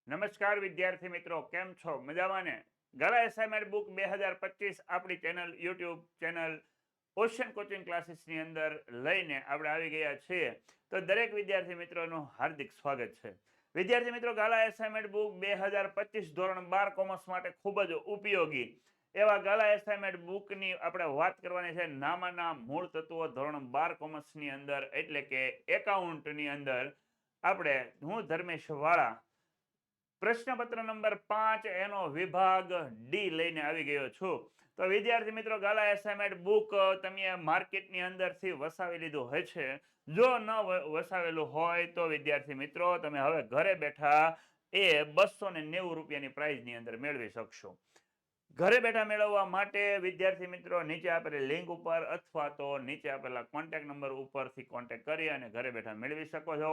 નમસ્કાર વિદ્યાર્થી મિત્રો, કેમ છો? મજામાં ને? ગળા એસાઇનમેન્ટ બુક 2025 આપણી channel YouTube channel ocean coaching ક્લાસીસની અંદર લઈને આપણે આવી ગયા છીએ. તો દરેક વિદ્યાર્થી મિત્રોનું હાર્દિક સ્વાગત છે. વિદ્યાર્થી મિત્રો, ગાલા એસાઇનમેન્ટ બુક 2025 ધોરણ 12 કોમર્સ માટે ખૂબ જ ઉપયોગી એવા ગાલા એસાઇનમેન્ટ બુકની આપણે વાત કરવાની છે. નામાના મૂળ તત્વો ધોરણ 12 કોમર્સની અંદર, એટલે કે એકાઉન્ટની અંદર આપણે હું ધર્મેશ વાળા પ્રશ્નપત્ર નંબર 5 એનો વિભાગ ડી લઈને આવી ગયો છું. તો વિદ્યાર્થી મિત્રો, ગાલા એસાઇનમેન્ટ બુક તમે માર્કેટની અંદરથી વસાવી લીધું હોય છે. જો ન વસાવેલું હોય તો વિદ્યાર્થી મિત્રો, તમે હવે ઘરે બેઠા એ 290 રૂપિયાની પ્રાઇઝની અંદર મેળવી શકશો. ઘરે બેઠા મેળવવા માટે વિદ્યાર્થી મિત્રો, નીચે આપેલી લિંક ઉપર અથવા તો નીચે આપેલા કોન્ટેક્ટ નંબર ઉપરથી કોન્ટેક્ટ કરી અને ઘરે બેઠા મેળવી શકો છો.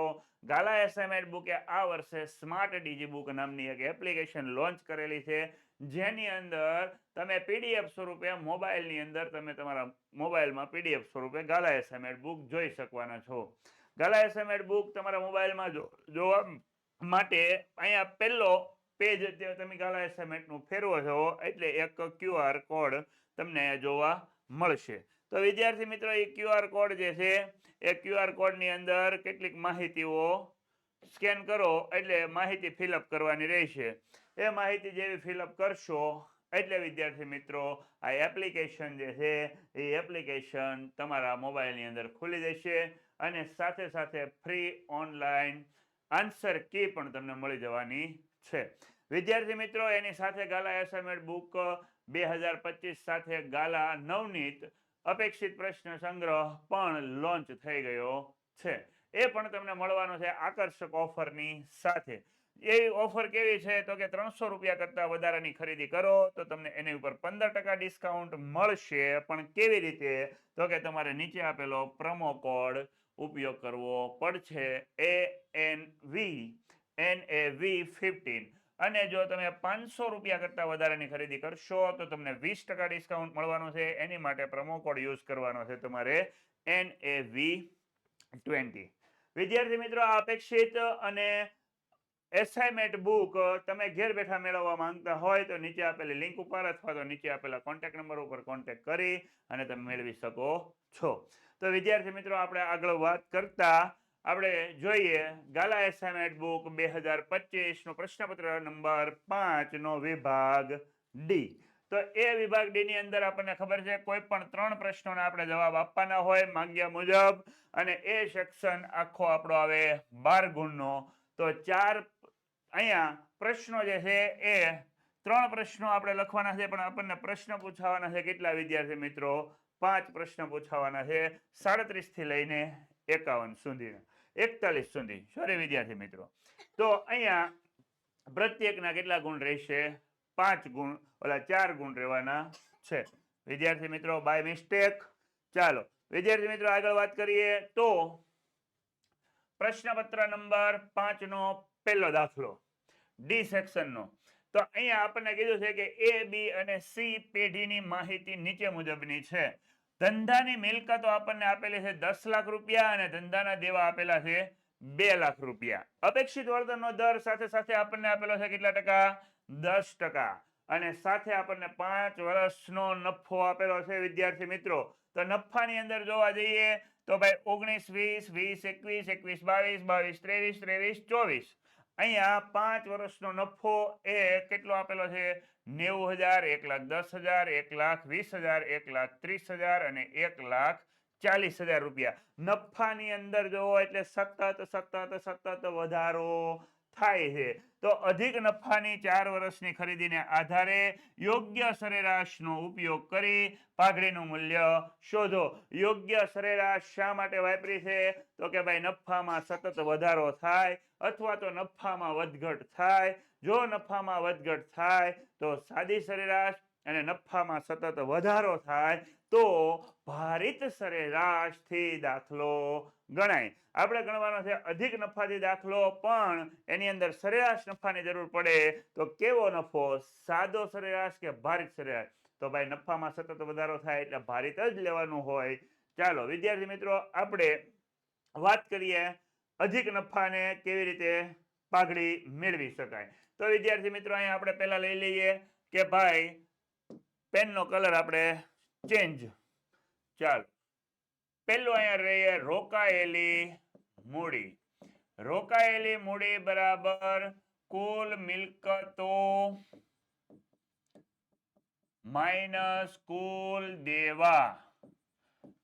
ગાલા એસાઇનમેન્ટ બુકે આ વર્ષે સ્માર્ટ ડીજી બુક નામની એક એપ્લિકેશન લોન્ચ કરેલી છે, જેની અંદર તમે પીડીએફ સ્વરૂપે મોબાઈલની અંદર તમે તમારા મોબાઈલમાં પીડીએફ સ્વરૂપે ગાલા એસાઇનમેન્ટ બુક જોઈ શકવાના છો. ગાલા એસાઇનમેન્ટ બુક તમારા મોબાઈલમાં જોવા માટે અહીંયા પહેલો પેજ તમે ગાલા એસાઇનમેન્ટનું ફેરવો છો એટલે એક QR કોડ તમને જોવા મળશે. તો વિદ્યાર્થી મિત્રો, એ QR કોડ જે છે એ QR કોડની અંદર કેટલીક માહિતીઓ સ્કેન કરો એટલે માહિતી ફિલઅપ કરવાની રહેશે. એ માહિતી જેવી ફિલઅપ કરશો એટલે વિદ્યાર્થી મિત્રો, આ એપ્લિકેશન જે છે એ એપ્લિકેશન તમારા મોબાઈલની અંદર ખુલી જશે અને સાથે સાથે ફ્રી ઓનલાઈન આન્સર કી પણ તમને મળી જવાની છે. વિદ્યાર્થી મિત્રો, એની સાથે ગાલા એસાઇનમેન્ટ બુક 2025 સાથે ગાલા નવનીત અપેક્ષિત પ્રશ્ન સંગ્રહ પણ લોન્ચ થઈ ગયો છે. એ પણ તમને મળવાનો છે આકર્ષક ઓફરની સાથે. એ ઓફર કેવી છે તો કે 300 રૂપિયા કરતા વધારાની ખરીદી કરો તો તમને એની ઉપર 15% ડિસ્કાઉન્ટ મળશે. પણ કેવી રીતે તો કે તમારે નીચે આપેલો પ્રોમો કોડ ઉપયોગ કરવો પડશે, NAV15. અને જો તમે 500 રૂપિયા કરતા વધારાની ખરીદી કરશો તો તમને 20% ડિસ્કાઉન્ટ મળવાનું છે. એની માટે પ્રોમો કોડ યુઝ કરવાનો છે તમારે NAV20. વિદ્યાર્થી મિત્રો, આ અપેક્ષિત અને એસાઇનમેન્ટ બુક તમે ઘેર બેઠા મેળવવા માંગતા હોય તો નીચે આપેલી લિંક ઉપર અથવા તો નીચે આપેલા કોન્ટેક્ટ નંબર ઉપર કોન્ટેક્ટ કરી અને તમે મેળવી શકો છો. તો વિદ્યાર્થી મિત્રો, આપણે આગળ વાત કરતા આપણે જોઈએ ગાલા એસાઇનમેન્ટ બુક 2025 નો પ્રશ્નપત્ર નંબર 5 નો વિભાગ ડી. તો એ વિભાગ ડી ની અંદર આપણને ખબર છે કોઈ પણ 3 પ્રશ્નોના આપણે જવાબ આપવાના હોય માંગ્યા મુજબ, અને એ સેક્શન આખો આપણો આવે 12 ગુણનો. તો 4 અહીંયા પ્રશ્નો જે છે એ 3 પ્રશ્નો આપણે લખવાના છે, પણ આપણને પ્રશ્ન પૂછાવાના છે કેટલા વિદ્યાર્થી મિત્રો? 5 પ્રશ્ન પૂછાવાના છે, 37 થી લઈને 51 સુધીના, 41 સુધી, સોરી વિદ્યાર્થી મિત્રો. તો અહીંયા પ્રત્યેકના કેટલા ગુણ રહેશે? 5 ગુણ, ઓલા 4 ગુણ રહેવાના છે વિદ્યાર્થી મિત્રો, બાય મિસ્ટેક. ચાલો વિદ્યાર્થી મિત્રો, આગળ વાત કરીએ તો પ્રશ્નપત્ર નંબર 5 નો પહેલો દાખલો ડી સેક્શન નો. તો અહીંયા આપણને કીધું છે કે A, B અને C પેઢીની માહિતી નીચે મુજબની છે. ધંધાની મિલકતો આપણને આપેલી છે 10 લાખ રૂપિયા અને ધંધાના દેવા આપેલા છે 2 લાખ રૂપિયા. અપેક્ષિત વળતરનો દર સાથે સાથે આપણને આપેલો છે કેટલા ટકા? 10%. અને સાથે આપણને 5 વર્ષનો નફો આપેલો છે વિદ્યાર્થી મિત્રો. તો નફાની અંદર જોવા જઈએ તો ભાઈ 19, 20, 20, 21, 22, 22, 23, 24. અહીંયા 5 વર્ષનો નફો એ કેટલો આપેલો છે? 90,000, 1,10,000, 1,20,000, 1,30,000 અને 1,40,000 રૂપિયા. નફાની અંદર જોવો એટલે સતત વધારો થાય છે. તો અધિક નફાની 4 વર્ષની ખરીદીને આધારે યોગ્ય સરેરાશનો ઉપયોગ કરી પાઘડીનું મૂલ્ય શોધો. યોગ્ય સરેરાશ શા માટે વાપરી છે તો કે ભાઈ નફામાં સતત વધારો થાય અથવા તો નફામાં વધઘટ થાય. જો નફામાં વધઘટ થાય તો સાદી સરેરાશ અને નફામાં સતત વધારો થાય તો ભારિત સરેરાશથી દાખલો ગણાય. આપણે ગણવાનો છે અધિક નફાથી દાખલો, પણ એની અંદર સરેરાશ નફાની જરૂર પડે તો કેવો નફો? સાદો સરેરાશ કે ભારિત સરેરાશ? તો ભાઈ નફામાં સતત વધારો થાય એટલે ભારિત જ લેવાનું હોય. ચાલો વિદ્યાર્થી મિત્રો, આપણે વાત કરીએ અધિક નફાને કેવી રીતે પાઘડી મેળવી શકાય. તો વિદ્યાર્થી મિત્રો અહીંયા આપણે પહેલા લઈ લઈએ કે ભાઈ પેનનો કલર આપણે ચેન્જ. ચાલો પેલું અહીંયા રહીએ રોકાયેલી મૂડી. રોકાયેલી મૂડી બરાબર કુલ મિલકતો માઇનસ કુલ દેવા.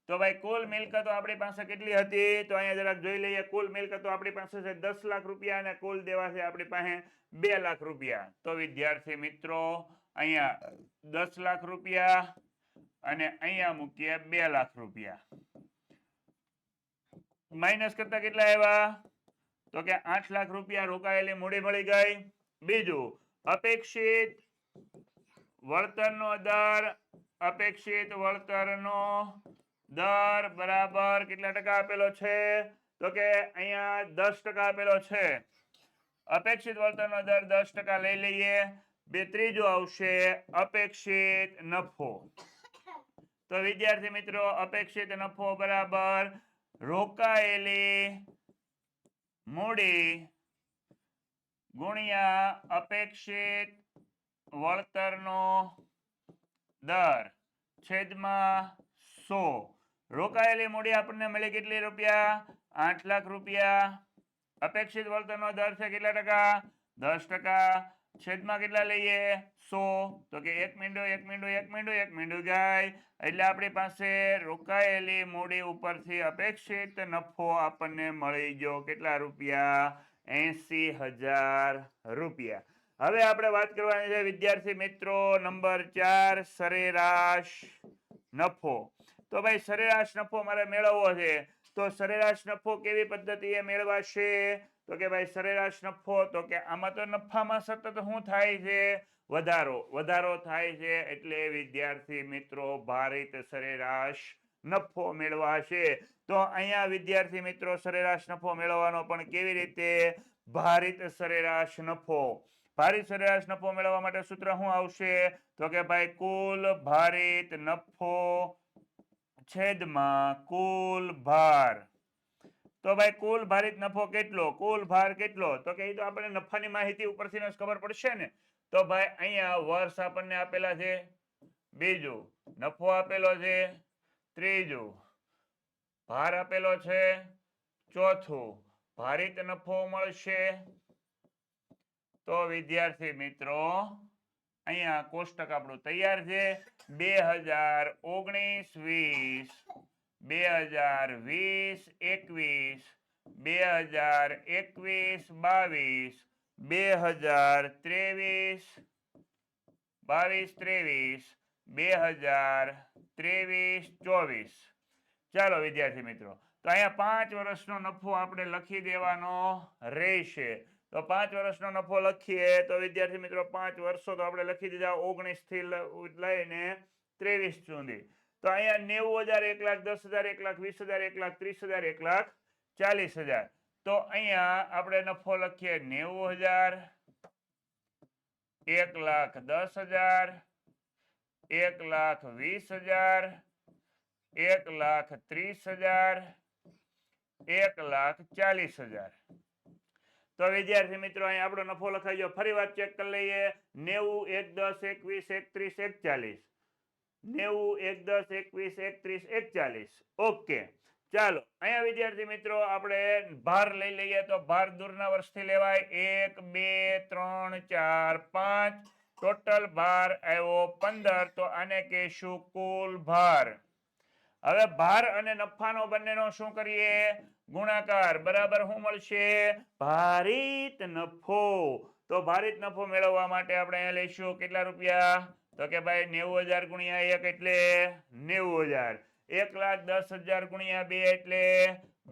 તો ભાઈ કુલ મિલકતો આપણી પાસે કેટલી હતી? તો અહીંયા જરાક જોઈ લઈએ. કુલ મિલકતો આપણી પાસે છે 10 લાખ રૂપિયા અને કુલ દેવા છે આપણી પાસે 2 લાખ રૂપિયા. તો વિદ્યાર્થી મિત્રો અહીંયા 10 લાખ રૂપિયા અને અહીંયા મૂકીએ 2 લાખ રૂપિયા. માઇનસ કરતા કેટલા આવ્યા? તો કે 8 લાખ રૂપિયા રોકાયેલી મૂડી મળી ગઈ. બીજું અપેક્ષિત વળતરનો દર. અપેક્ષિત વળતરનો દર બરાબર કેટલા ટકા આપેલો છે? તો કે અહીંયા 10% આપેલો છે. અપેક્ષિત વળતરનો દર 10% લઈ લઈએ. ત્રીજું આવશે અપેક્ષિત નફો. તો વિદ્યાર્થી મિત્રો અપેક્ષિત નફો બરાબર રોકાયેલી મૂડી ગુણ્યા અપેક્ષિત વળતરનો દર છેદમાં 100. રોકાયેલી મૂડી આપણને મળી કેટલી રૂપિયા? 8 લાખ રૂપિયા. અપેક્ષિત વળતરનો દર છે કેટલા ટકા? 10%. છેદમાં કેટલા લઈએ? 100. તો કે 1 મીંડું ગાય. એટલે આપણી પાસે રોકાયેલી મૂડી ઉપરથી અપેક્ષિત નફો આપણને મળી ગયો કેટલા રૂપિયા? 80,000 રૂપિયા. હવે આપણે વાત કરવાની છે વિદ્યાર્થી મિત્રો નંબર 4 સરેરાશ નફો. તો ભાઈ સરેરાશ નફો મારે મેળવવો છે. તો સરેરાશ નફો કેવી પદ્ધતિએ મેળવાશે? તો કે ભાઈ સરેરાશ નફો તો કે આમાં તો નફામાં સતત શું થાય છે? વધારો થાય છે. એટલે વિદ્યાર્થી મિત્રો ભારિત સરેરાશ નફો મેળવાશે. તો અહીંયા વિદ્યાર્થી મિત્રો સરેરાશ નફો મેળવવાનો પણ કેવી રીતે? ભારિત સરેરાશ નફો. ભારિત સરેરાશ નફો મેળવવા માટે સૂત્ર શું આવશે? તો કે ભાઈ કુલ ભારિત નફો છેદમાં કુલ ભાર. તો ભાઈ કુલ ભારિત નફો કેટલો? કુલ ભાર કેટલો? તો કે એ તો આપણે નફાની માહિતી ઉપરથી જ ખબર પડશે ને. તો ભાઈ અહીંયા વર્ષ આપણને આપેલા છે. બીજું નફો આપેલો છે. ત્રીજું ભાર આપેલો છે. ચોથું ભારિત નફો મળશે. તો વિદ્યાર્થી મિત્રો અહીંયા કોષ્ટક આપણું તૈયાર છે. 2019-20 2020-21 2021-22 2023-22-23 2023-24. ચાલો વિદ્યાર્થી મિત્રો તો અહીંયા 5 વર્ષનો નફો આપણે લખી દેવાનો રહેશે. તો 5 વર્ષનો નફો લખીએ તો વિદ્યાર્થી મિત્રો 5 વર્ષો તો આપણે લખી દીધા 19 થી લઈને 23 સુધી. તો અહીંયા 90,000 1,10,000 1,20,000 1,30,000 1,40,000. તો અહીંયા આપણે નફો લખીએ 90,000 1,10,000 1,20,000 1,30,000 1,40,000. તો વિદ્યાર્થી મિત્રો અહીં આપણો નફો લખાઈ ગયો. ફરી વાર ચેક કરી લઈએ. 90 1 10 21 31 41 90 1 10 21 31 41. ઓકે ચાલો અહીંયા વિદ્યાર્થી મિત્રો આપણે ભાર લઈ લઈએ. તો ભાર દૂરના વર્ષથી લેવાય. 1 2 3 4 5 ટોટલ ભાર આવ્યો 15. તો આને કહેશું કુલ ભાર. હવે ભાર અને નફાનો બંનેનો શું કરીએ? ગુણાકાર. બરાબર શું મળશે? ભારિત નફો. તો ભારિત નફો મેળવવા માટે આપણે અહીંયા લઈશું કેટલા રૂપિયા? તો કે ભાઈ 90,000 ગુણ્યા 1 એટલે 90,000. 1,10,000 ગુણ્યા 2 એટલે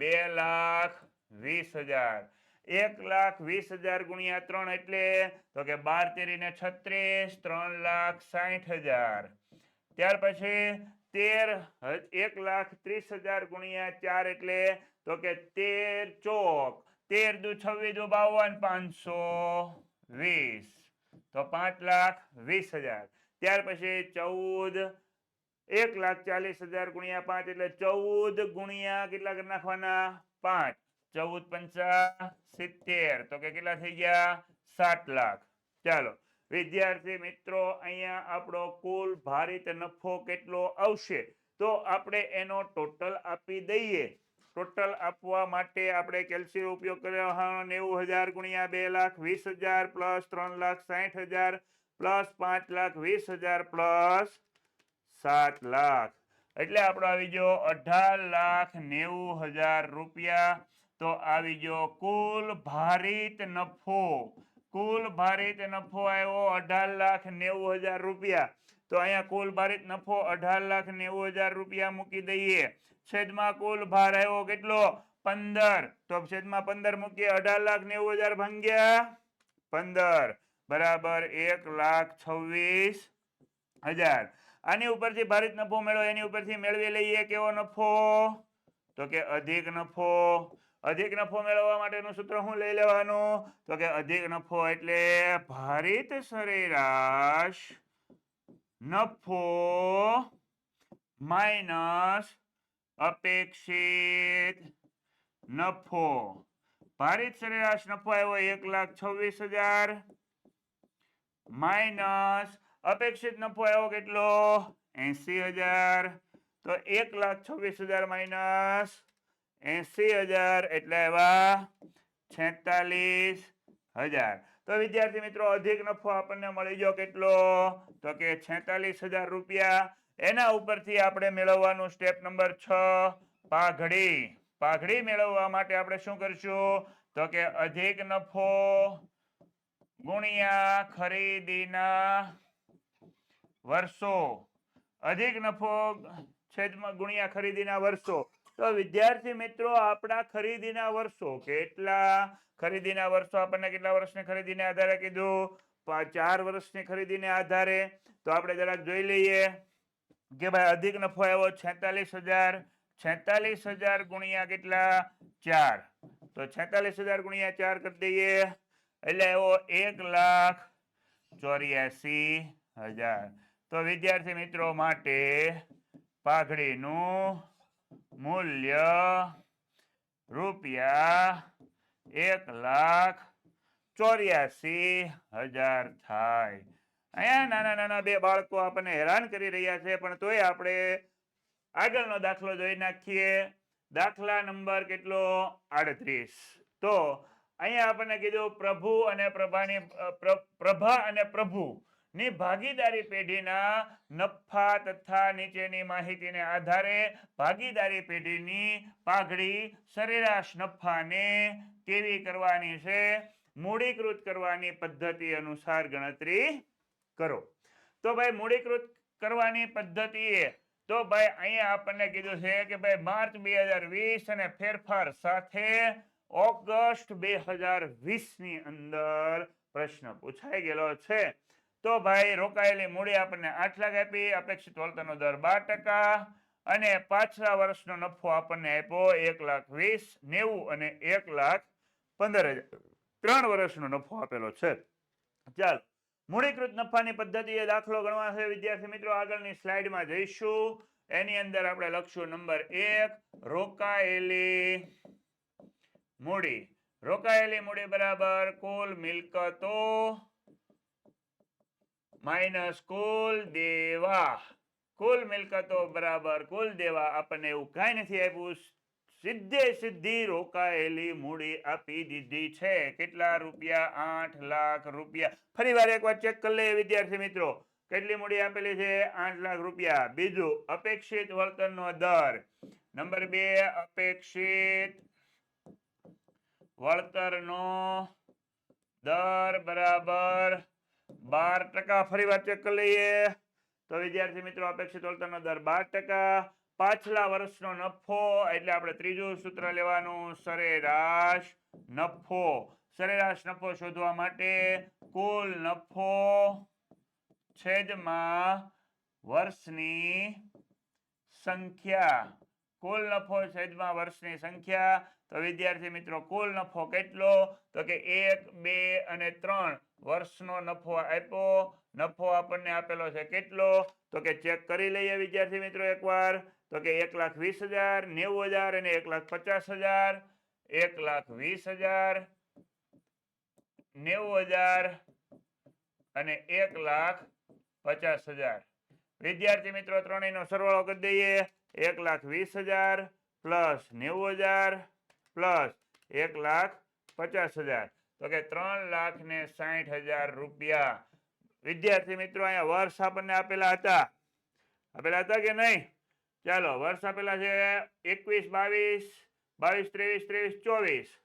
2,20,000. 1,20,000 ગુણ્યા 3 એટલે તો કે 12 તેરીને 36 3,60,000. ત્યાર પછી 1,30,000 ગુણ્યા 4 એટલે તો કે 13 ચોક 13 દુ 26 દુ 52 520. તો 5,20,000. ત્યાર પછી 14 1,40,000 ગુણ્યા 5 એટલે 14 ગુણ્યા કેટલા કરી નાખવાના? 5. 14 પંચા 70, તો કે કેટલા થઈ ગયા 7 લાખ. ચાલો વિદ્યાર્થી મિત્રો, અહીંયા આપણો કુલ ભારિત નફો કેટલો આવશે તો આપણે એનો ટોટલ આપી દઈએ. ટોટલ આપવા માટે આપણે કેલ્સીનો ઉપયોગ કર્યો. 90,000 ગુણ્યા 2,20,000 પ્લસ 3,60,000 પ્લસ 5,20,000 પ્લસ 7 લાખ, એટલે આપણો આવી ગયો 18,90,000 રૂપિયા. તો આવી ગયો કુલ ભારિત નફો. કુલ ભારિત નફો આવ્યો 18,90,000 રૂપિયા. તો અહીંયા કુલ ભારિત નફો 18,90,000 રૂપિયા મૂકી દઈએ. છેદમાં કુલ ભાર આવ્યો કેટલો 15, તો છેદમાં 15 મૂકીએ. 18,90,000 ભાગ્યા 15 બરાબર 1,26,000. આની ઉપરથી ભારિત નફો મેળવો, એની ઉપરથી મેળવી લઈએ કેવો નફો, તો કે અધિક નફો. અધિક નફો મેળવવા માટેનું સૂત્ર શું લઈ લેવાનું, તો કે અધિક નફો એટલે ભારિત સરેરાશ નફો માઇનસ અપેક્ષિત નફો. ભારિત સરેરાશ નફો આવ્યો 1,26,000 માઇનસ અપેક્ષિત નફો આવ્યો કેટલો 80,000. તો 1,26,000 માઇનસ 80,000 એટલે આવ્યા 46,000. તો વિદ્યાર્થી મિત્રો અધિક નફો આપણને મળી ગયો કેટલો, તો કે 46,000 રૂપિયા. એના ઉપરથી આપણે મેળવવાનું સ્ટેપ નંબર 6 પાઘડી. પાઘડી મેળવવા માટે આપણે શું કરશું, તો કે અધિક નફો ગુણ્યા ખરીદીના વર્ષો. અધિક નફો છેદમાં ગુણ્યા ખરીદીના વર્ષો. તો વિદ્યાર્થી મિત્રો આપણા ખરીદીના વર્ષો કેટલા, ખરીદીના વર્ષો આપણને કેટલા વર્ષની ખરીદીને આધારે કીધું, 4 વર્ષની ખરીદીને આધારે. તો આપણે જરાક જોઈ લઈએ કે ભાઈ અધિક નફો આવ્યો 46,000. 46,000 ગુણ્યા કેટલા 4, તો 46,000 ગુણ્યા 4 કરી દઈએ એટલે આવ્યો 1,84,000. તો વિદ્યાર્થી મિત્રો માટે પાઘડીનું મૂલ્ય રૂપિયા 1,84,000 થાય. અહીંયા નાના નાના બે બાળકો આપણને હેરાન કરી રહ્યા છે, પણ તોય આપણે આગળનો દાખલો જોઈ નાખીએ. દાખલા નંબર કેટલો 38. તો અહીંયા આપણને કીધું પ્રભા અને પ્રભુ ની ભાગીદારી પેઢીના નફા તથા નીચેની માહિતીને આધારે ભાગીદારી પેઢીની પાઘડી સરેરાશ નફાને કેવી કરવાની છે, મૂડીકૃત કરવાની પદ્ધતિ અનુસાર ગણતરી કરો. તો ભાઈ મૂડીકૃત કરવાની પદ્ધતિ તો ભાઈ અહીંયા આપણને કીધું છે કે ભાઈ માર્ચ 2020 અને ફેરફાર સાથે ઓગસ્ટ 2020 ની અંદર પ્રશ્ન પૂછાઈ ગયેલો છે. તો ભાઈ રોકાયેલી મૂડી આપણને 8 લાખ આપી, અપેક્ષિત વળતરનો દર 12% અને પાછલા વર્ષનો નફો આપણને આપ્યો 1,20,000, 90 અને 1,15,000. 3 વર્ષનો નફો આપેલો છે. ચાલો મૂડીકૃત નફાની પદ્ધતિએ દાખલો ગણવા છે વિદ્યાર્થી મિત્રો. આગળની સ્લાઇડમાં જઈશું. એની અંદર આપણે લખશું નંબર 1 રોકાયેલી મૂડી. રોકાયેલી મૂડી બરાબર કુલ મિલકતો માઇનસ કુલ દેવા. કુલ મિલકતો બરાબર કુલ દેવા. આપણને એવું કાંઈ નથી આપ્યું, સીધી રોકાયેલી મૂડી આપી દીધી છે. કેટલા રૂપિયા 8 લાખ રૂપિયા. ફરી વાર એકવાર ચેક કરી લઈએ વિદ્યાર્થી મિત્રો, કેટલી મૂડી આપેલી છે 8 લાખ રૂપિયા. બીજું અપેક્ષિત વળતરનો દર. નંબર 2 અપેક્ષિત વળતરનો દર બરાબર 12%. ફરી વાર ચેક કરી લઈએ તો વિદ્યાર્થી મિત્રો અપેક્ષિત વળતરનો દર 12%. પાછલા વર્ષનો નફો એટલે આપણે ત્રીજું સૂત્ર લેવાનું, સરેરાશ નફો. સરેરાશ નફો શોધવા માટે કુલ નફો છેદમાં વર્ષની સંખ્યા. કુલ નફો છેદમાં વર્ષની સંખ્યા. તો વિદ્યાર્થી મિત્રો કુલ નફો કેટલો, તો કે 1, 2 અને 3 વર્ષનો નફો આપ્યો. નફો આપણને આપેલો છે કેટલો, તો કે ચેક કરી લઈએ વિદ્યાર્થી મિત્રો એકવાર. તો કે 1,20,000, 90,000 અને 1,50,000. 1,20,000, 90,000 અને 1,50,000. વિદ્યાર્થી મિત્રો ત્રણેયનો સરવાળો કરી દઈએ. 1,20,000 પ્લસ 90,000 પ્લસ 1,50,000, તો કે 3,60,000 રૂપિયા. વિદ્યાર્થી મિત્રો અહીંયા વર્ષ આપણને આપેલા હતા કે નહીં? ચાલો વર્ષ આપેલા છે 21, 22, 23, 24,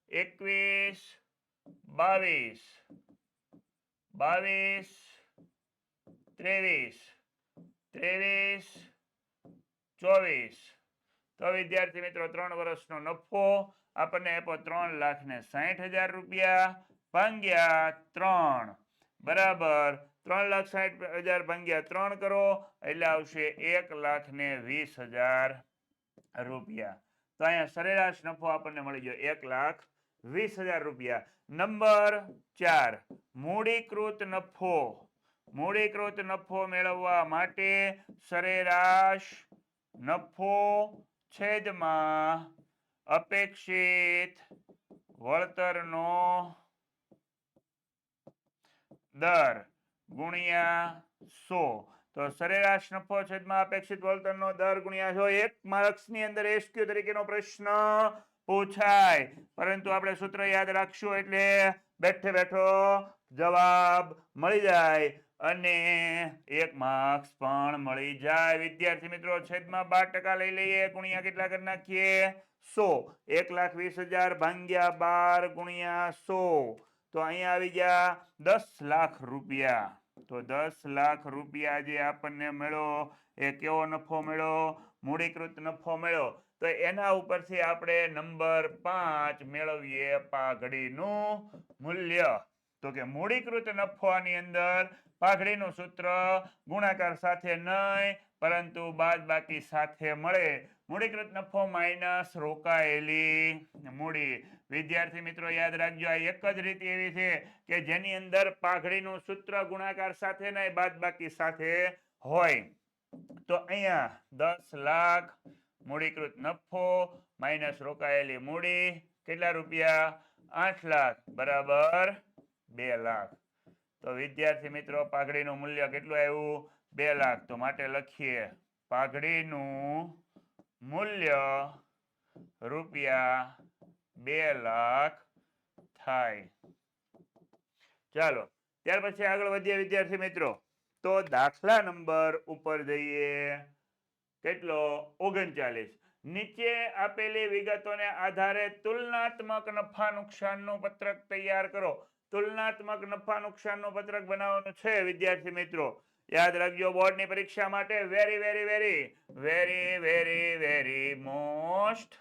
21, 22, 23, 24. તો વિદ્યાર્થી મિત્રો 3 વર્ષનો નફો આપણને આપ્યો 3,60,000 રૂપિયા ભાગ્યા 3 બરાબર 3,60,000 ભાગ્યા 3 કરો એટલે આવશે 1,20,000 રૂપિયા. તો અહીંયા સરેરાશ નફો આપણને મળી ગયો 1,20,000 રૂપિયા. નંબર 4, મૂડીકૃત નફો. મૂડીકૃત નફો મેળવવા માટે સરેરાશ નફો છેદમાં અપેક્ષિત વળતરનો દર ગુણ્યા 100. તો સરેરાશ નફો છેદમાં અપેક્ષિત વળતરનો દર ગુણ્યા 100. 1 માર્ક્સની અંદર એસક્યુ તરીકેનો પ્રશ્ન પૂછાય, પરંતુ આપણે સૂત્ર યાદ રાખશું એટલે બેઠે બેઠો જવાબ મળી જાય અને 1 માર્ક્સ પણ મળી જાય. વિદ્યાર્થી મિત્રો છેદમાં 12% લઈ લઈએ ગુણ્યા કેટલા કરી નાખીએ 100. 1,20,000 ભાગ્યા 12 ગુણ્યા 100, તો અહીંયા આવી ગયા 10 લાખ રૂપિયા. તો 10 લાખ રૂપિયા જે આપણને મળ્યો એ કેવો નફો મળ્યો? મૂડીકૃત નફો મળ્યો. તો એના ઉપરથી આપણે નંબર 5 મેળવીએ પાઘડીનું મૂલ્ય. તો કે મૂડીકૃત નફોની અંદર પાઘડીનું સૂત્ર ગુણાકાર સાથે નહીં પરંતુ બાદબાકી સાથે મળે. મૂડીકૃત નફો માઇનસ રોકાયેલી મૂડી. વિદ્યાર્થી મિત્રો યાદ રાખજો, આ એક જ રીત એવી છે કે જેની અંદર પાઘડીનું સૂત્ર ગુણાકાર સાથે નહીં બાદબાકી સાથે હોય. તો અહીંયા 10 લાખ મૂડીકૃત નફો માઇનસ રોકાયેલી મૂડી કેટલા રૂપિયા? 8 લાખ બરાબર 2 લાખ. તો વિદ્યાર્થી મિત્રો પાઘડીનું મૂલ્ય કેટલું આવ્યું? 2 લાખ. તો માટે લખીએ પાઘડીનું મૂલ્ય રૂપિયા 2 લાખ થાય. ચાલો ત્યાર પછી આગળ વધીએ વિદ્યાર્થી મિત્રો. તો દાખલા નંબર ઉપર જઈએ. કેટલો? 39. નીચે આપેલી વિગતોને આધારે તુલનાત્મક નફા નુકસાનનું પત્રક તૈયાર કરો. તુલનાત્મક નફા નુકસાનનું પત્રક બનાવવાનું છે વિદ્યાર્થી મિત્રો. યાદ રાખજો બોર્ડની પરીક્ષા માટે very very very very very very most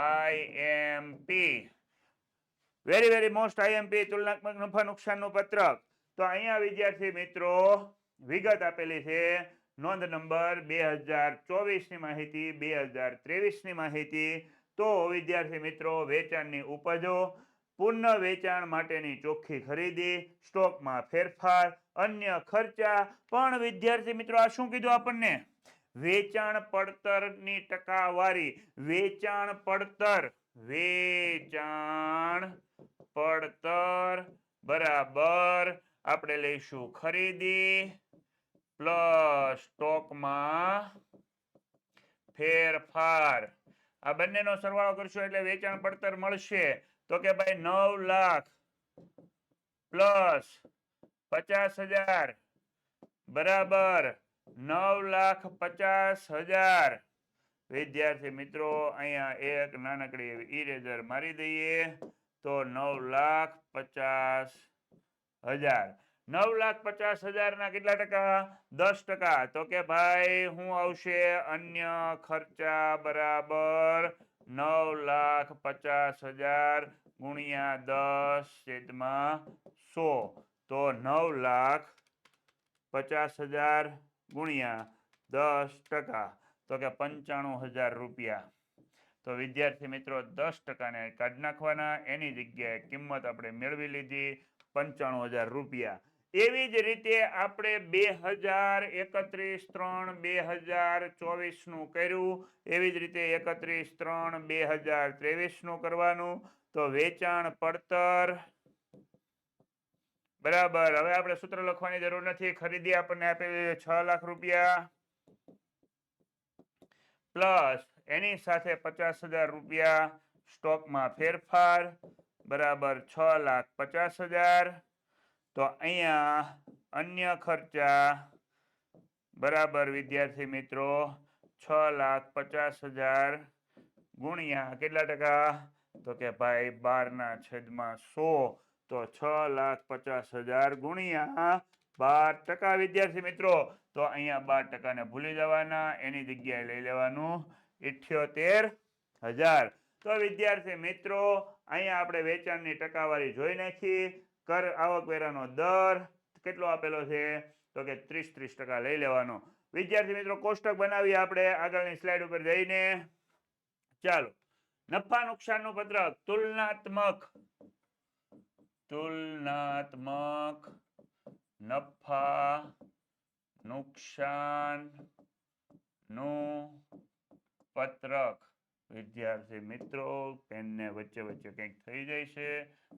IMP very very most IMP તુલનાત્મક નફા નુકસાનનું પત્રક. તો અહીંયા વિદ્યાર્થી મિત્રો વિગત આપેલી છે. નોંધ નંબર 2024 ની માહિતી, 2023 ની માહિતી. તો વિદ્યાર્થી મિત્રો વેચાણની ઉપજો, પુનઃ વેચાણ માટેની ચોખ્ખી ખરીદી, સ્ટોકમાં ફેરફાર, અન્ય ખર્ચા. પણ વિદ્યાર્થી મિત્રો આ શું કીધું આપણને? વેચાણ પડતરની ટકાવારી. વેચાણ પડતર બરાબર આપણે લઈશું ખરીદી પ્લસ સ્ટોકમાં ફેરફાર. આ બંનેનો સરવાળો કરશો એટલે વેચાણ પડતર મળશે. તો કે ભાઈ 9 લાખ પ્લસ 50,000 બરાબર 9,50,000. વિદ્યાર્થી મિત્રો અહીંયા એક નાનકડી એવી ઇરેઝર મારી દઈએ તો 9,50,000. 9,50,000 ના કેટલા ટકા? 10%. તો કે ભાઈ હું આવશે અન્ય ખર્ચા બરાબર 9,50,000 ગુણ્યા 10/100. તો 9,50,000 ગુણ્યા 10%, તો કે 95,000 રૂપિયા. તો વિદ્યાર્થી મિત્રો 10% કાઢી નાખવાના. એની જગ્યાએ કિંમત આપણે મેળવી લીધી 95,000 રૂપિયા. એવી જ રીતે આપણે 2031/3/2024 નું કર્યું, એવી જ રીતે 31/3/2023 નું કરવાનું. તો વેચાણ પડતર બરાબર. હવે આપણે સૂત્ર લખવાની જરૂર નથી. ખરીદી આપણને આપેલી 6 લાખ રૂપિયા પ્લસ એની સાથે 50,000 રૂપિયા સ્ટોકમાં ફેરફાર બરાબર 6,50,000. તો અહીંયા અન્ય ખર્ચા બરાબર વિદ્યાર્થી મિત્રો 6,50,000 ગુણ્યા કેટલા ટકા? તો કે ભાઈ 12/100. તો 6,50,000 ગુણ્યા 12% વિદ્યાર્થી મિત્રો. તો અહીંયા 12% ને ભૂલી જવાના, એની જગ્યાએ લઈ લેવાનું 78,000. તો વિદ્યાર્થી મિત્રો અહીંયા આપણે વેચાણની ટકાવારી જોઈ નાખી. કર આવકવેરાનો દર કેટલો આપેલો છે? તો કે 30% લઈ લેવાનો. વિદ્યાર્થી મિત્રો કોષ્ટક બનાવીએ આપણે આગળની સ્લાઇડ ઉપર જઈને. ચાલો, નફા નુકસાનનું પત્રક તુલનાત્મક નફા નુકસાન નું પત્રક. વિદ્યાર્થી મિત્રો પેનને વચ્ચે વચ્ચે કંઈક થઈ જાય છે,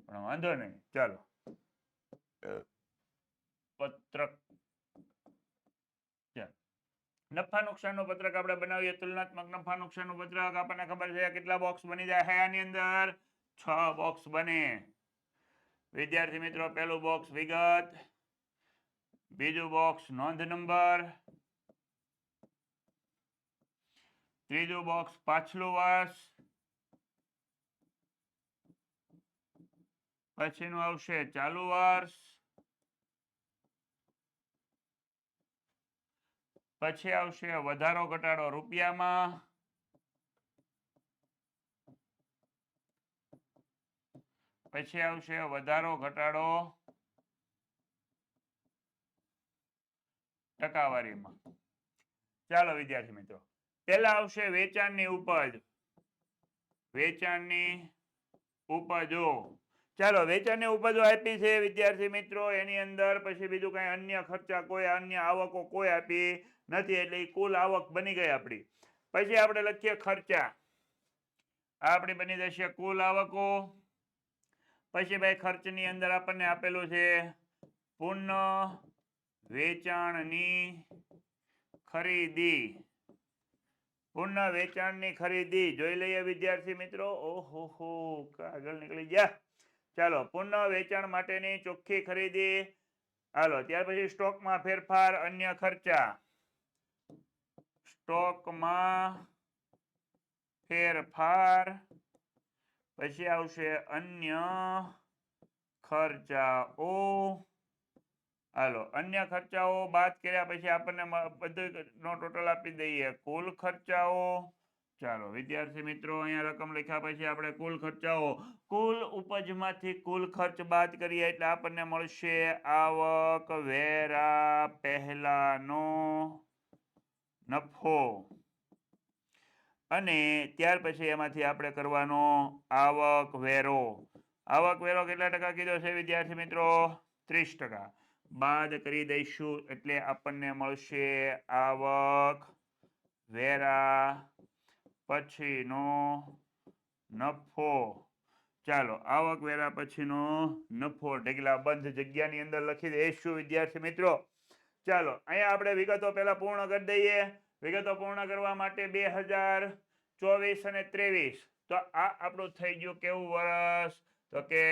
પણ વાંધો નહીં. ચાલો, પત્રક નફા નુકસાનનું પત્રક આપણે બનાવીએ. તુલનાત્મક નફા નુકસાનનું પત્રક. આપણને ખબર છે કેટલા બોક્સ બની જાય છે આની અંદર? 6 બોક્સ બને. વિદ્યાર્થી મિત્રો પહેલું બોક્સ વિગત, બીજું બોક્સ નોંધ નંબર, ત્રીજું બોક્સ પાછલું વર્ષ, પછીનું આવશે ચાલુ વર્ષ, પછી આવશે વધારો ઘટાડો રૂપિયામાં, પછી આવશે વધારો ઘટાડો ટકાવારીમાં. ચાલો વિદ્યાર્થી મિત્રો, પહેલા આવશે વેચાણની ઉપજ. વેચાણની ઉપજો. ચાલો, વેચાણની ઉપજો આપી છે વિદ્યાર્થી મિત્રો. એની અંદર પછી બીજું કઈ અન્ય ખર્ચા કોઈ અન્ય આવકો કોઈ આપી નથી, એટલે કુલ આવક બની ગઈ આપણી. પછી આપણે લખીએ ખર્ચા. આપણી બની જશે કુલ આવકો. પછી ભાઈ ખર્ચની અંદર આપણને આપેલું છે પુનઃ વેચાણની ખરીદી. પુનઃ વેચાણની ખરીદી જોઈ લઈએ વિદ્યાર્થી મિત્રો. ઓહો, આગળ નીકળી ગયા. ચાલો, પુનઃ વેચાણ માટેની ચોખ્ખી ખરીદી. હાલો, ત્યાર પછી સ્ટોકમાં ફેરફાર, અન્ય ખર્ચા. સ્ટોકમાં ફેરફાર, પછી આવશે અન્ય ખર્ચાઓ. હાલો, અન્ય ખર્ચાઓ બાદ કર્યા પછી આપણને બધું નો ટોટલ આપી દઈએ કુલ ખર્ચાઓ. ચાલો વિદ્યાર્થી મિત્રો, અહીંયા રકમ લખ્યા પછી આપણે કુલ ખર્ચાઓ, કુલ ઉપજમાંથી કુલ ખર્ચ બાદ કરીએ એટલે આપણને મળશે આવક વેરા પહેલાનો નફો. અને ત્યાર પછી એમાંથી આપણે કરવાનો આવક વેરો. આવક વેરો કેટલા ટકા કીધો છે વિદ્યાર્થી મિત્રો? 30%. બાદ કરી દઈશું એટલે આપણને મળશે આવક વેરા પછીનો નફો. ચાલો, આવક વેરા પછીનો નફો ઢગલા બંધ જગ્યાની અંદર લખી દઈશું વિદ્યાર્થી મિત્રો. ચાલો, અહીંયા આપણે વિગતો પહેલા પૂર્ણ કરી દઈએ. વિગતો પૂર્ણ કરવા માટે 2024 અને 23. તો આ આપણું થઈ ગયું કેવું વર્ષ? તો કે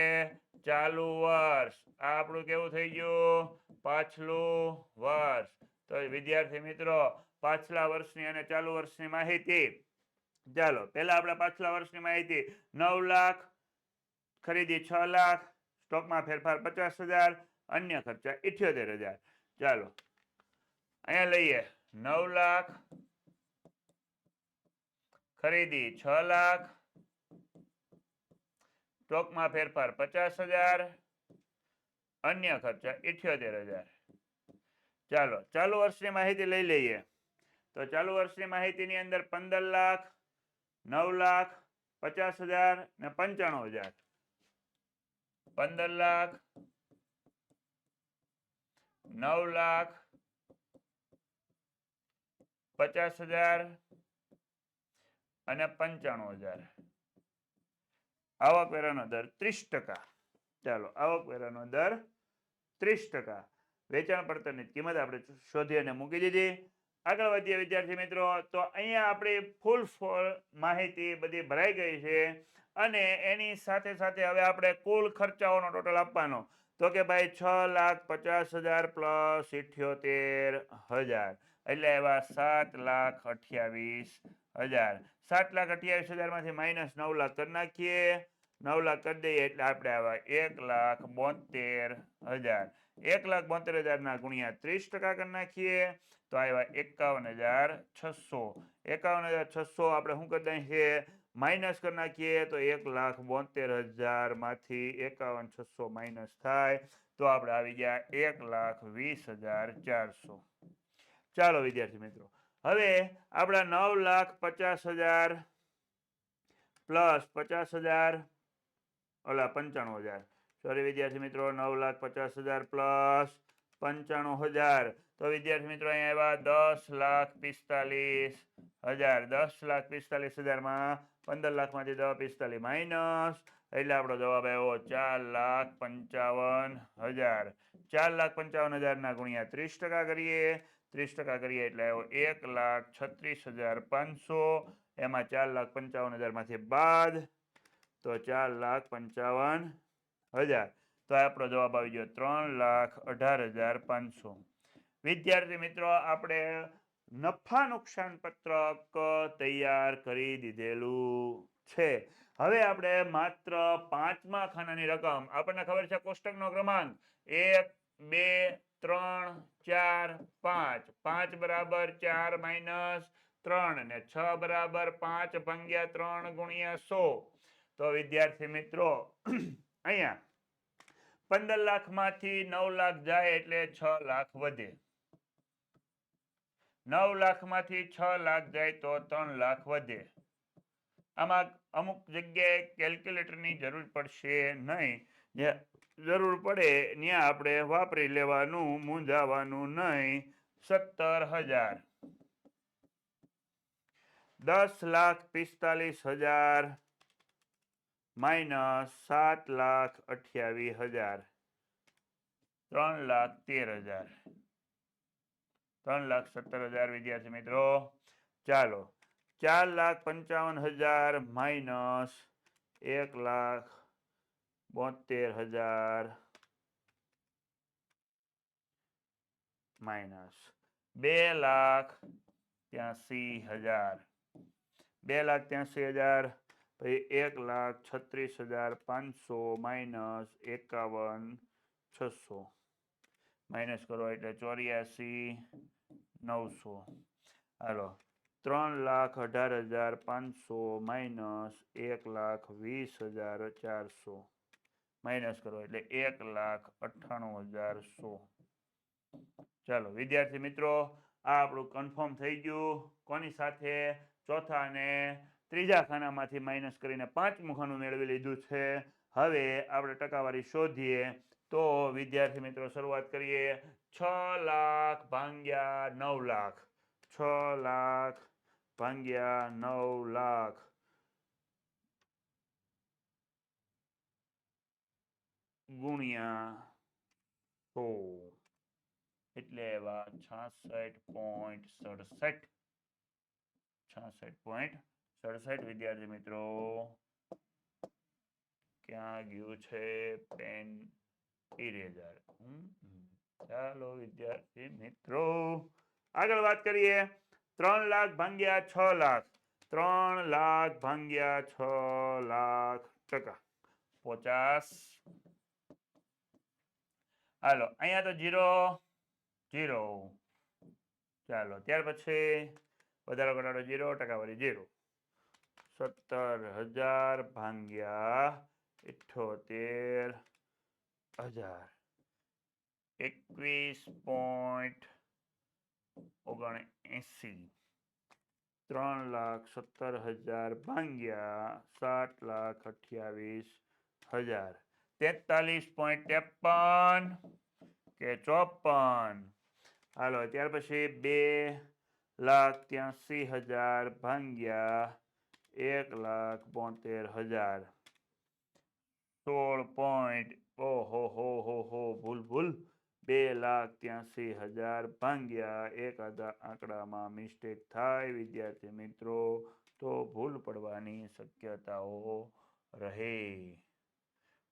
ચાલુ વર્ષ. આ આપણું કેવું થઈ ગયું? પાછલું વર્ષ. તો વિદ્યાર્થી મિત્રો પાછલા વર્ષની અને ચાલુ વર્ષની માહિતી. ચાલો, પહેલા આપણે પાછલા વર્ષની માહિતી. 9 લાખ ખરીદી, 6 લાખ સ્ટોકમાં ફેરફાર 50,000, અન્ય ખર્ચા 78,000. ચાલો, અહીંયા લઈએ 9 લાખ ખરીદી, 6 લાખ સ્ટોકમાં ફેરફાર 50,000, અન્ય ખર્ચા 78,000. ચાલો, ચાલુ વર્ષની માહિતી લઈ લઈએ. તો ચાલુ વર્ષની માહિતીની અંદર 15 લાખ, 9 લાખ, 50,000 ને 95,000. 15 લાખ, 9,50,000 અને 95,000. આવકવેરાનો દર 30%. ચાલો, આવકવેરાનો દર 30%. વેચાણ પડતરની કિંમત આપણે શોધી અને મૂકી દીધી. આગળ વધીએ વિદ્યાર્થી મિત્રો. તો અહીંયા આપણી ફૂલ માહિતી બધી ભરાઈ ગઈ છે અને એની સાથે સાથે હવે આપણે કુલ ખર્ચાઓનો ટોટલ આપવાનો. તો કે ભાઈ 6,50,000 પ્લસ 78,000 એટલે એવા 7,28,000. 7,28,000 માંથી માઇનસ 9 લાખ કરી નાખીએ. 9 લાખ કરી દઈએ એટલે આપણે આવા 1,72,000. 1,72,000 ના ગુણ્યા 30% કરી નાખીએ તો આવ્યા 51,600. 51,600 આપણે શું કરી દઈએ માઇનસ કરી નાખીએ તો 1,72,000 માંથી 51,600 માઇનસ થાય તો આપણે આવી ગયા 1,20,400. ચાલો વિદ્યાર્થી મિત્રો, હવે આપણા 9,50,000 પ્લસ 50,000 ઓલા 95,000. સોરી વિદ્યાર્થી મિત્રો, 9,50,000 પ્લસ 95,000 તો વિદ્યાર્થી મિત્રો અહીંયા આવ્યા 10,45,000. 10,45,000 માં 15 લાખ માંથી 10,45 માઇનસ એટલે આપણો જવાબ આવ્યો 4,55,000. 4,55,000 ના ગુણ્યા 30% કરીએ. 30% કરીએ એટલે આવ્યો 1,36,500. એમાં 4,55,000 માંથી બાદ તો 4,55,000 તો આપણો જવાબ આવી ગયો 3,18,500. વિદ્યાર્થી મિત્રો, આપણે નફા નુકસાન પત્રક તૈયાર કરી દીધેલું છે. હવે આપણે માત્ર 5મા ખાનાની રકમ, આપણને ખબર છે કોષ્ટકનો ક્રમાંક 1 2 3 4 5. 5 બરાબર 4 માઇનસ 3 અને 6 બરાબર 5 ભાગ્યા 3 ગુણ્યા 100. તો વિદ્યાર્થી મિત્રો અહીંયા 15 લાખ માંથી 9 લાખ જાય એટલે 6 લાખ વધે. 9 લાખ માંથી 6 લાખ જાય તો 3 લાખ વધે. આમાં અમુક જગ્યાએ કેલ્ક્યુલેટરની જરૂર પડશે નહીં. જરૂર પડે ત્યાં આપણે વાપરી લેવાનું, મૂંઝાવાનું નહીં. 17,000. 10,45,000 માઇનસ 7,28,000. 3,13,000. 3,17,000 વિદ્યાર્થી મિત્રો. ચાલો, 4,55,000 માઇનસ 1,72,000 માઇનસ 2,83,000. 2,83,000 પછી 1,36,500 માઇનસ 51,600 માઇનસ કરો એટલે 84,900. હાલો, 3,18,500 માઇનસ 1,20,400 માઇનસ કરો એટલે 1,98,100. ચાલો વિદ્યાર્થી મિત્રો, આ આપણું કન્ફર્મ થઈ ગયું. કોની સાથે? ચોથા અને ત્રીજા ખાનામાંથી માઇનસ કરીને 5મું ખાનું મેળવી લીધું છે. હવે આપણે ટકાવારી શોધીએ. તો વિદ્યાર્થી મિત્રો શરૂઆત કરીએ. 6 લાખ ભાગ્યા 9 લાખ. 6 લાખ ભાગ્યા 9 લાખ ગુણ્યા 100 એટલે એવા 66.67. 66.67 વિદ્યાર્થી મિત્રો. ક્યાં ગયું છે પેન ઇરેઝર? ચાલો વિદ્યાર્થી મિત્રો આગળ વાત કરીએ. 3 લાખ ભાગ્યા 6 લાખ. 3 લાખ ભાગ્યા 6 લાખ ટકા 50. હાલો, અહીંયા તો 0 0. ચાલો, ત્યાર પછી વધારો ઘટાડો 0, ટકાવારી 0. 17,000 ભાગ્યા 78,000 21.79. 3,17,000 ભાગ્યા 7,28,000 43.53. કે 54. હાલો ત્યાર પછી 2,83,000 ભાગ્યા 1,72,000. 16 ઓહો હો ભૂલ 2,83,000 ભાગ્યા એક આંકડામાં મિસ્ટેક થાય વિદ્યાર્થી મિત્રો તો ભૂલ પડવાની શક્યતાઓ રહે.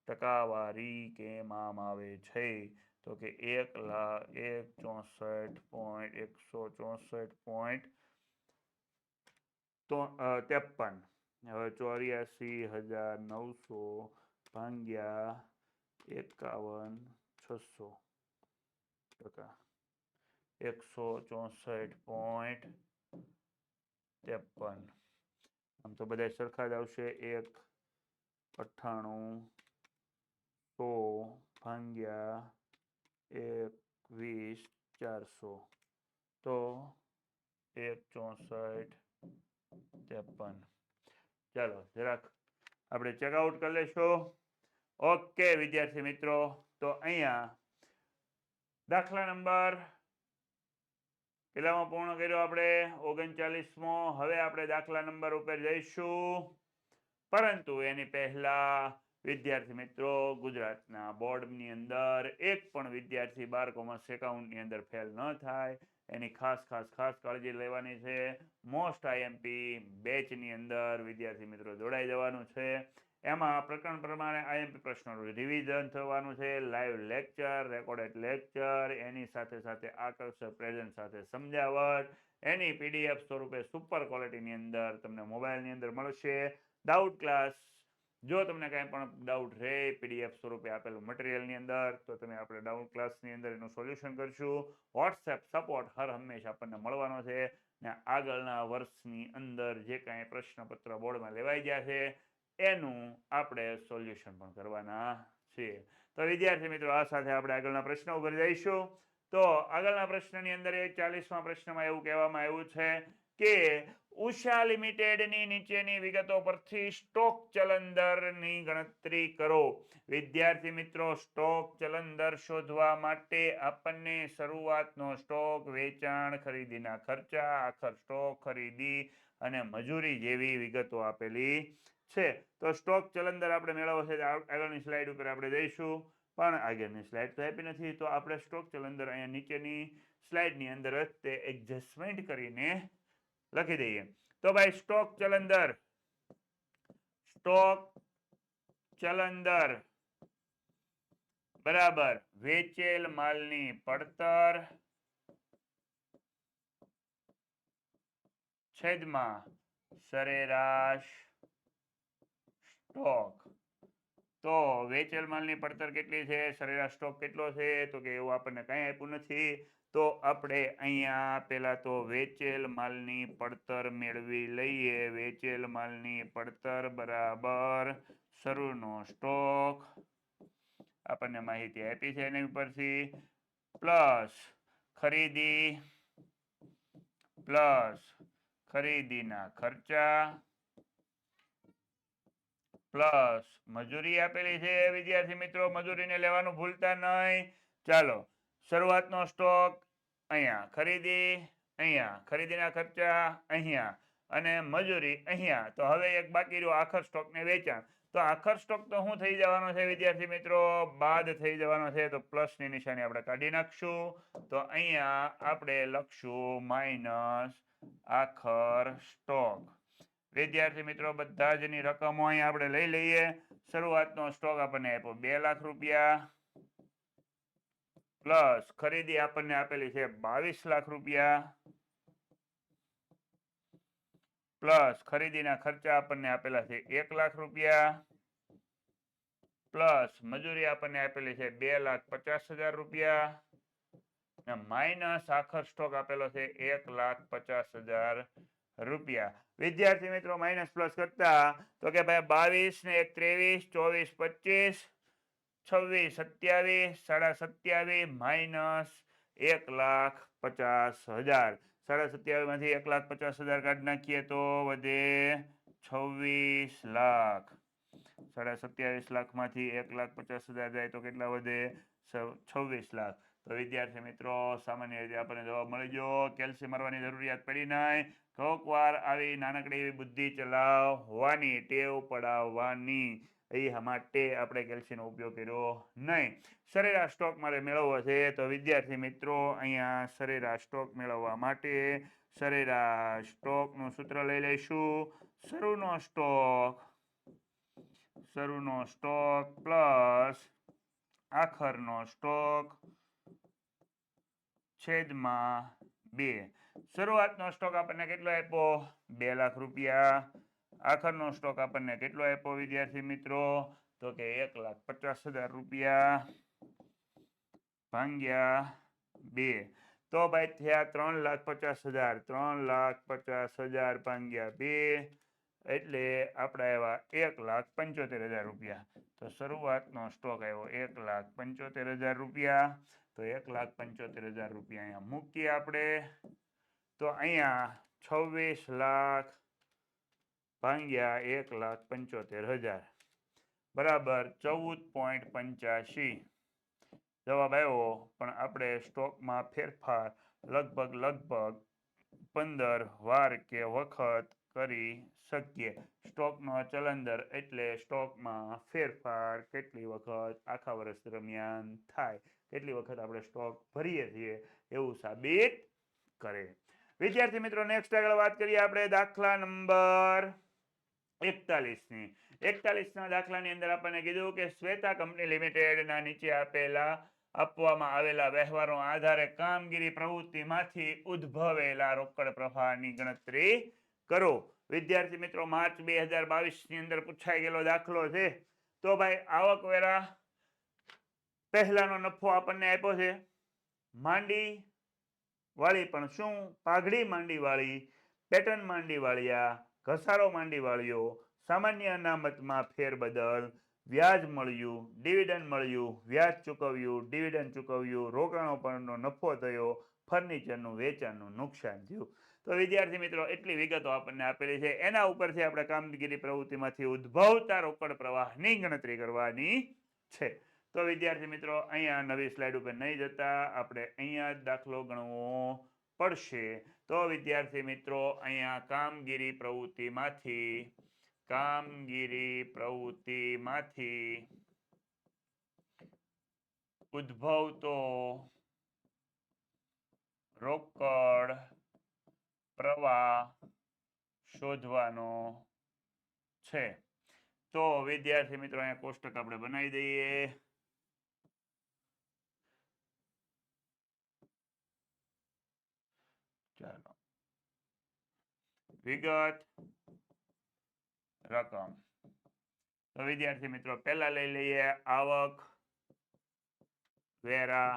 ટકાવારી કેમ આમ આવે છે તો કે 1,64,164.53. હવે 84,900 ભાગ્યા 51,600 ટકા 164.53. આમ તો બધા સરખા જ આવશે. 1,98,100 ભાગ્યા 21,400 તો 1,64,53. ચાલો જરાક આપણે ચેકઆઉટ કરી લેશો. ઓકે વિદ્યાર્થી મિત્રો, તો અહીંયા દાખલા નંબર કેટલામાં પૂર્ણ કર્યો આપણે? 39મો. હવે આપણે દાખલા નંબર ઉપર જઈશું, પરંતુ એની પહેલા વિદ્યાર્થી મિત્રો ગુજરાતના બોર્ડની અંદર એક પણ વિદ્યાર્થી 12 કોમર્સ એકાઉન્ટની અંદર ફેલ ન થાય એની ખાસ કાળજી લેવાની છે. મોસ્ટ આઈએમપી બેચની અંદર વિદ્યાર્થી મિત્રો જોડાઈ જવાનું છે. એમાં પ્રકરણ પ્રમાણે આઈએમપી પ્રશ્નોનું રિવિઝન થવાનું છે, લાઈવ લેક્ચર, રેકોર્ડેડ લેક્ચર, એની સાથે આકર્ષક પ્રેઝન્ટ સાથે સમજાવટ, એની પીડીએફ સ્વરૂપે સુપર ક્વોલિટીની અંદર તમને મોબાઈલની અંદર મળશે. ડાઉટ ક્લાસ, જો તમને કાંઈ પણ ડાઉટ રહે પીડીએફ સ્વરૂપે આપેલું મટીરિયલની અંદર તો તમે આપણે ડાઉટ ક્લાસની અંદર એનું સોલ્યુશન કરશું. વોટ્સએપ સપોર્ટ હર હંમેશા આપણને મળવાનો છે ને આગળના વર્ષની અંદર જે કાંઈ પ્રશ્નપત્ર બોર્ડમાં લેવાઈ ગયા છે એનું આપણે સોલ્યુશન પણ કરવાના છીએ. તો વિદ્યાર્થી મિત્રો આ સાથે આપણે આગળના પ્રશ્ન ઉપર જઈશું. તો આગળના પ્રશ્નની અંદર 40મા પ્રશ્નમાં એવું કહેવામાં આવ્યું છે કે ઉષા લિમિટેડની નીચેની વિગતો પરથી સ્ટોક ચલન દરની ગણતરી કરો. વિદ્યાર્થી મિત્રો સ્ટોક ચલન દર શોધવા માટે આપણને શરૂઆતનો સ્ટોક, વેચાણ, ખરીદીના ખર્ચા, આખર સ્ટોક, ખરીદી અને મજૂરી જેવી વિગતો આપેલી છે. તો સ્ટોક ચલન દર આપણે મેળવવો છે. આગળની સ્લાઇડ ઉપર આપણે જઈશું, પણ આગળની સ્લાઇડ તો આપી નથી તો આપણે સ્ટોક ચલન દર અહીંયા નીચેની સ્લાઇડની અંદર જ તે એડજસ્ટમેન્ટ કરીને લખી દઈએ. તો ભાઈ સ્ટોક ચલન દર બરાબર વેચેલ માલની પડતર છેદમાં સરેરાશ સ્ટોક. તો વેચેલ માલની પડતર કેટલી છે, સરેરાશ સ્ટોક કેટલો છે તો કે એવું આપણને કંઈ આપ્યું નથી. તો આપણે અહીંયા પહેલા તો વેચેલ માલની પડતર મેળવી લઈએ. વેચેલ માલની પડતર બરાબર શરૂનો સ્ટોક આપણને માહિતી આપી છે એની ઉપરથી, પ્લસ ખરીદીના ખર્ચા પ્લસ મજૂરી આપેલી છે. વિદ્યાર્થી મિત્રો મજૂરીને લેવાનું ભૂલતા નહીં. ચાલો શરૂઆતનો સ્ટોક અહીંયા, ખરીદીના ખર્ચા અહીંયા અને મજૂરી અહીંયા. તો હવે એક બાકી રહ્યો આખર સ્ટોક ને વેચાણ. તો આખર સ્ટોક તો શું થઈ જવાનો છે વિદ્યાર્થી મિત્રો? બાદ થઈ જવાનો છે. તો પ્લસની નિશાની આપણે કાઢી નાખશું. તો અહીંયા આપણે લખશું માઇનસ આખર સ્ટોક. વિદ્યાર્થી મિત્રો બધા જની રકમો અહીંયા આપણે લઈ લઈએ. શરૂઆતનો સ્ટોક આપણને આપ્યો 2 લાખ રૂપિયા, પ્લસ ખરીદી આપણને આપેલી છે 22 લાખ રૂપિયા, પ્લસ ખરીદીના ખર્ચા આપણને આપેલા છે 1 લાખ રૂપિયા, પ્લસ મજૂરી આપણને આપેલી છે 2,50,000 રૂપિયા, માઇનસ આખર સ્ટોક આપેલો છે 1,50,000 રૂપિયા. વિદ્યાર્થી મિત્રો માઇનસ પ્લસ કરતા તો કે ભાઈ 22 ને 1 23, 24, 25, 26, 27, માઇનસ 1,50,000. 27 માંથી 1,50,000 કાઢી નાખીએ તો વધે 26 લાખ. 27 લાખમાંથી 1,50,000 જાય તો કેટલા વધે? 26 લાખ. તો તો વિદ્યાર્થી મિત્રો સામાન્ય રીતે આપણને જવાબ મળી ગયો. કેલ્સી મારવાની જરૂરિયાત પડી નહીં. થોક વાર આવી નાનકડી એવી બુદ્ધિ ચલાવવાની, ટેવ પડાવવાની, એ માટે આપણે કેલ્સીનો ઉપયોગ કર્યો નહીં. સરેરાશ સ્ટોક મારે મેળવવો છે, તો વિદ્યાર્થી મિત્રો અહીંયા સરેરાશ સ્ટોક મેળવવા માટે સરેરાશ સ્ટોકનું સૂત્ર લઈ લઈશું. શરૂનો સ્ટોક પ્લસ આખરનો સ્ટોક છેદમાં 2. શરૂઆતનો સ્ટોક આપણને કેટલો આપ્યો? 2 લાખ રૂપિયા. આખરનો સ્ટોક આપણને કેટલો આપ્યો વિદ્યાર્થી મિત્રો? તો કે 1,50,000 રૂપિયા ભાગ્યા 2. તો ભાઈ થયા 3,50,000. 3,50,000 ભાગ્યા 2 એટલે આપણે આવ્યા 1,75,000 રૂપિયા. તો શરૂઆતનો સ્ટોક આવ્યો 1,75,000 રૂપિયા. તો 1,75,000 રૂપિયા અહીંયા મૂકીએ આપણે. તો અહીંયા 26 લાખ ભાગ્યા 1,75,000 બરાબર 14.85 જવાબ આવ્યો. પણ આપણે સ્ટોકમાં ફેરફાર લગભગ 15 વાર કે વખત કરી શકીએ. સ્ટોકનો ચલંદર એટલે સ્ટોકમાં ફેરફાર કેટલી વખત આખા વર્ષ દરમિયાન થાય, કેટલી વખત આપણે સ્ટોક ભરીએ છીએ એવું સાબિત કરે. વિદ્યાર્થી મિત્રો નેક્સ્ટ આગળ વાત કરીએ આપણે દાખલા નંબર 41ની. 41ના દાખલાની અંદર આપણને કીધું કે શ્વેતા કંપની લિમિટેડના નીચે આપવામાં આવેલા વ્યવહારો આધારે કામગીરી પ્રવૃત્તિમાંથી ઉદ્ભવેલા રોકડ પ્રવાહની ગણતરી કરો. વિદ્યાર્થી મિત્રો માર્ચ 2022ની અંદર પૂછાઈ ગયેલો દાખલો છે. તો ભાઈ આવકવેરા પહેલાનો નફો આપણને આપ્યો છે માંડી વાળી, પણ શું? પાઘડી માંડી વાળી, પેટર્ન માંડી વાળિયા, ઘસારો માંડી વાળીઓ, સામાન્ય અનામતમાં ફેરબદલ, વ્યાજ મળ્યું, ડિવિડન્ડ મળ્યું, વ્યાજ ચૂકવ્યું, ડિવિડન્ડ ચૂકવ્યું, રોકાણો પરનો નફો થયો, ફર્નિચરનું વેચાણનું નુકસાન થયું. તો વિદ્યાર્થી મિત્રો એટલી વિગતો આપણને આપેલી છે. એના ઉપરથી આપણે કામગીરી પ્રવૃત્તિમાંથી ઉદ્ભવતા રોકડ પ્રવાહની ગણતરી કરવાની છે. તો વિદ્યાર્થી મિત્રો અહીંયા નવી સ્લાઇડ ઉપર નહીં જતા આપણે અહીંયા જ દાખલો ગણવો પડશે. તો વિદ્યાર્થી મિત્રો અહીંયા કામગીરી પ્રવૃત્તિમાંથી ઉદ્ભવતો રોકડ પ્રવાહ શોધવાનો છે. તો વિદ્યાર્થી મિત્રો અહીંયા કોષ્ટક આપણે બનાવી દઈએ. ચાલો વિગત રકમ. તો વિદ્યાર્થી મિત્રો પહેલા લઈ લઈએ આવક વેરા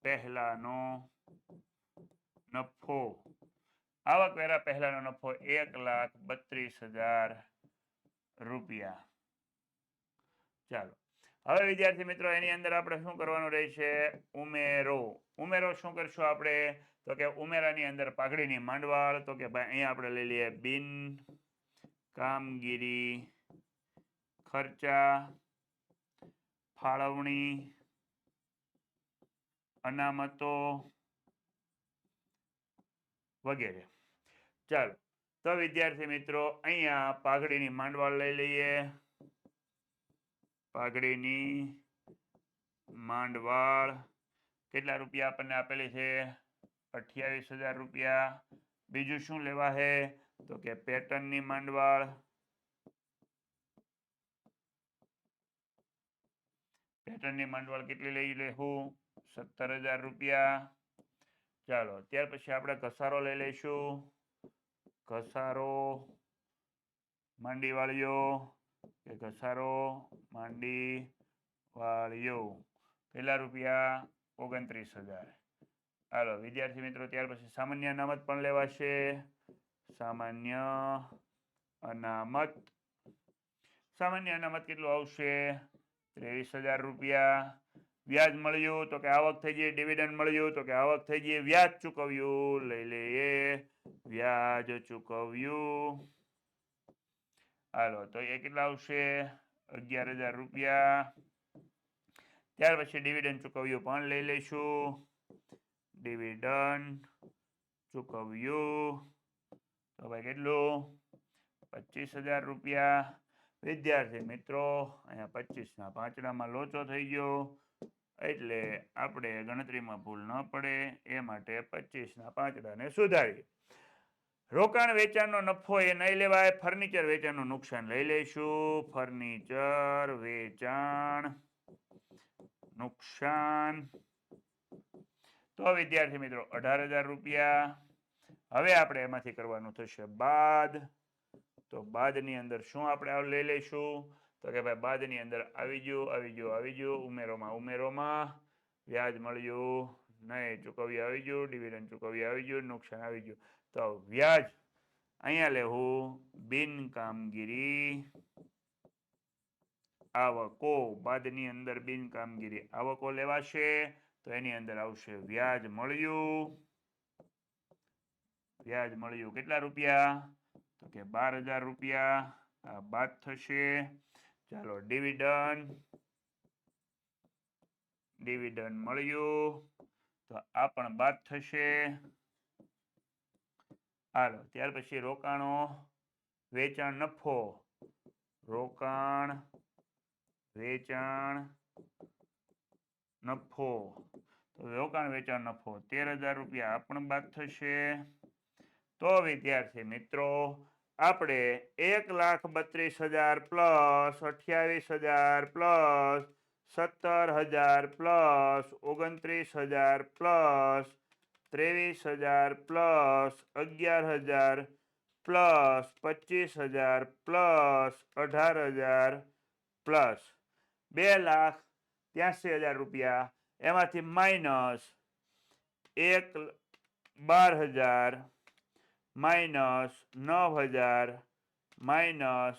પહેલાનો નફો. આવક વેરા પહેલાનો નફો 1,32,000 રૂપિયા. ચાલો હવે વિદ્યાર્થી મિત્રો એની અંદર આપણે શું કરવાનું રહેશે? ઉમેરો શું કરશું આપણે? તો કે ઉમેરાની અંદર પાઘડીની માંડવાળ. તો કે ભાઈ અહીંયા આપણે લઈ લઈએ બિન કામગીરી ખર્ચા, ફાળવણી, અનામતો વગેરે. ચાલો તો વિદ્યાર્થી મિત્રો અહીંયા પાઘડીની માંડવાળ લઈ લઈએ. પાઘડીની માંડવાળ કેટલા રૂપિયા આપણને આપેલી છે? 28,000 રૂપિયા. બીજું શું લેવા છે? તો કે પેટર્નની માંડવાળ. પેટર્નની માંડવાળ કેટલી લઈ લેવું? 17,000 રૂપિયા. ચાલો ત્યાર પછી આપણે ઘસારો લઈ લઈશું. ઘસારો માંડી વાળીઓ કે ઘસારો માંડી વાળીઓ કેટલા રૂપિયા? 29,000. હાલો વિદ્યાર્થી મિત્રો ત્યાર પછી સામાન્ય અનામત પણ લેવાશે. સામાન્ય અનામત કેટલું આવશે? 23,000 રૂપિયા. વ્યાજ મળ્યું તો કે આવક થઈ ગઈ. ડિવિડન્ડ મળ્યું તો કે આવક થઈ ગઈ. વ્યાજ ચૂકવ્યું લઈ લઈએ વ્યાજ ચૂકવ્યું. હાલો તો એ કેટલા આવશે? 11,000 રૂપિયા. ત્યાર પછી ડિવિડન્ડ ચૂકવ્યું પણ લઈ લઈશું. ડિવિડન્ડ ચૂકવ્યું તો ભાઈ કેટલું? 25,000 રૂપિયા. વિદ્યાર્થી મિત્રો અહીંયા 25 ના પાંચડામાં લોચો થઈ ગયો, એટલે આપણે ગણતરીમાં ભૂલ ન પડે એ માટે 25 ના પાંચડાને સુધારીએ. રોકાણ વેચાણનો નફો એ નહીં લેવાય. ફર્નિચર વેચાણનું નુકસાન લઈ લઈશું. ફર્નિચર વેચાણ નુકસાન તો વિદ્યાર્થી મિત્રો 18,000 રૂપિયા. હવે આપણે એમાંથી કરવાનું થશે બાદ. તો બાદની અંદર શું આપણે લઈ લઈશું? તો કે ભાઈ બાદની અંદર આવી ગયું ઉમેરોમાં વ્યાજ મળ્યું નહીં, ચૂકવી આવી ગયું, ડિવિડન્ડ ચૂકવી આવી ગયું, નુકસાન આવી ગયું. તો વ્યાજ અહીંયા લેવું બિનકામગીરી આવકો. બાદની અંદર બિનકામગીરી આવકો લેવાશે તો એની અંદર આવશે વ્યાજ મળ્યું. કેટલા રૂપિયા? તો કે 12,000 રૂપિયા. આ બાદ થશે. ચાલો ડિવિડન્ડ મળ્યું તો આ પણ બાદ થશે. હાલો ત્યાર પછી રોકાણો વેચાણ નફો. રોકાણ વેચાણ નફો તો રોકાણ વેચાણ નફો 13,000 રૂપિયા આ પણ બાદ થશે. તો વિદ્યાર્થી મિત્રો આપણે 1,32,000 plus 28,000 plus 17,000 plus 29,000 plus 23,000 plus 11,000 plus 25,000 plus 18,000 plus 2,83,000 રૂપિયા, એમાંથી માઇનસ 12,000 માઇનસ 9,000 માઇનસ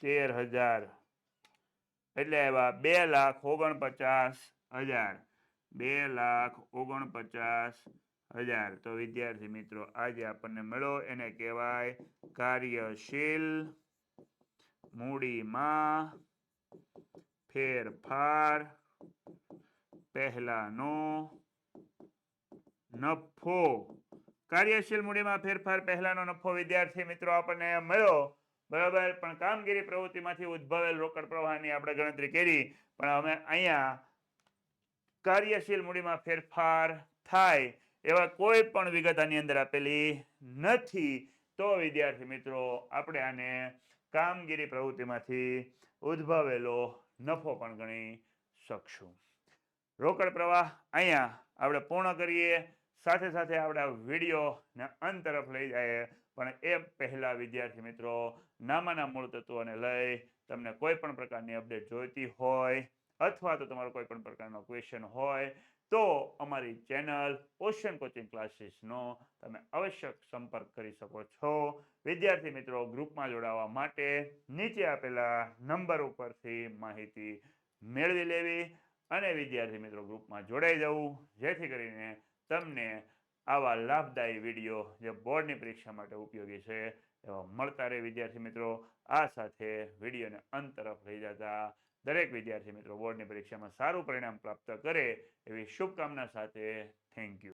13,000 એટલે એવા 2,49,000. 2,49,000. તો વિદ્યાર્થી મિત્રો આજે આપણને મળ્યો એને કહેવાય કાર્યશીલ મૂડીમાં ફેરફાર પહેલાનો નફો. કાર્યશીલ મૂડીમાં ફેરફાર પહેલાનો નફો વિદ્યાર્થી મિત્રો આપણને મળ્યો, બરાબર. પણ કામગીરી પ્રવૃત્તિમાંથી ઉદ્ભવેલ રોકડ પ્રવાહની આપણે ગણતરી કરી, પણ અમે અહીંયા કાર્યશીલ મૂડીમાં ફેરફાર થાય એવા કોઈ પણ વિગત આની અંદર આપેલી નથી. તો વિદ્યાર્થી મિત્રો આપણે આને કામગીરી પ્રવૃત્તિમાંથી ઉદ્ભવેલો નફો પણ ગણી શકશું. રોકડ પ્રવાહ અહીંયા આપણે પૂર્ણ કરીએ. સાથે સાથે આપણે વિડીયોને અંત તરફ લઈ જઈએ, પણ એ પહેલા વિદ્યાર્થી મિત્રો નામાના મૂળ તત્વોને લઈ તમને કોઈ પણ પ્રકારની અપડેટ જોઈતી હોય અથવા તો તમારો કોઈ પણ પ્રકારનો ક્વેશ્ચન હોય તો અમારી ચેનલ ઓશન કોચિંગ ક્લાસીસનો તમે અવશ્ય સંપર્ક કરી શકો છો. વિદ્યાર્થી મિત્રો ગ્રુપમાં જોડાવા માટે નીચે આપેલા નંબર ઉપરથી માહિતી મેળવી લેવી અને વિદ્યાર્થી મિત્રો ગ્રુપમાં જોડાઈ જવું, જેથી કરીને તમને આવા લાભદાયી વિડીયો જે બોર્ડની પરીક્ષા માટે ઉપયોગી છે એવા મળતા રહે. વિદ્યાર્થી મિત્રો આ સાથે વિડીયોને અંત તરફ લઈ જતા દરેક વિદ્યાર્થી મિત્રો બોર્ડની પરીક્ષામાં સારું પરિણામ પ્રાપ્ત કરે એવી શુભકામના સાથે થેન્ક યુ.